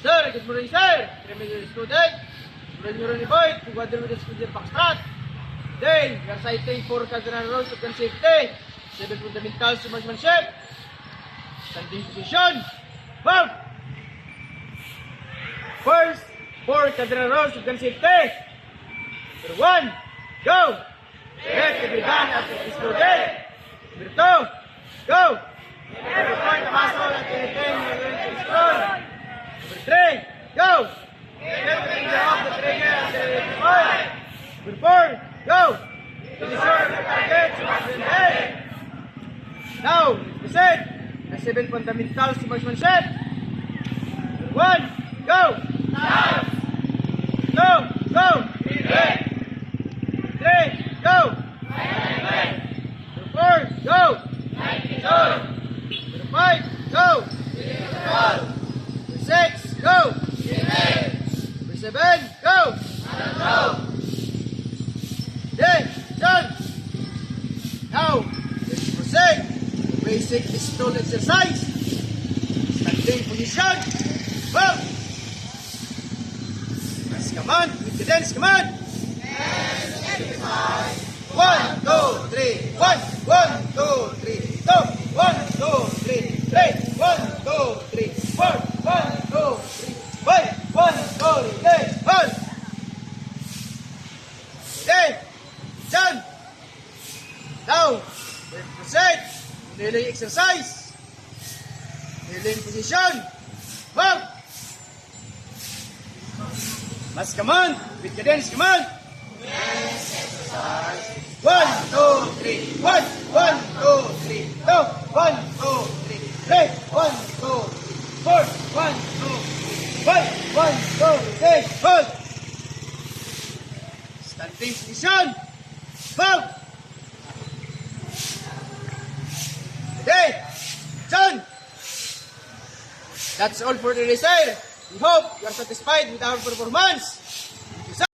Sir, good morning, sir. Remedial student. Student Neuron Boy, together with the student Foxtrot. Today, we are citing 4 cardinal rules of gun safety, 7 fundamentals of marksmanship, standing position, move. First, 4 cardinal rules of gun safety. Number 1, go. Let the gun after exploded. Number 2, go. Every point the muzzle at anything you're going to explode. Number 3, go. Let the finger off the trigger at the point. Number 4, go. Ensure the target has been hit. Now, proceed. The 7 fundamentals of marksmanship. Number 1, go. Go, go. 3, go. Number 4, go. Number 5, go. Number 6, go. Number 7, go. Okay, done. Now, let's proceed to basic pistol exercise. Standing position. Move. Press command. With the dance command. 1, 2, 3, 1, 1, 2, 3, go. 1, 2, 3, 3, 1, 2, 3, 4, 1, 2, 3, 5, 1, 2, 3, hold. Okay, done. Now, let's proceed to kneeling exercise. Kneeling position. Move. Mass command with cadence command. 1, 2, 3, 1, 1, 2, 3, go. 1, 2, 3, 3, 1, 2, 3, 4, 1, 2, 3, 5, 1, 2, 3, hold. Standing position. Move. Okay, done. That's all for today, sir. We hope you are satisfied with our performance.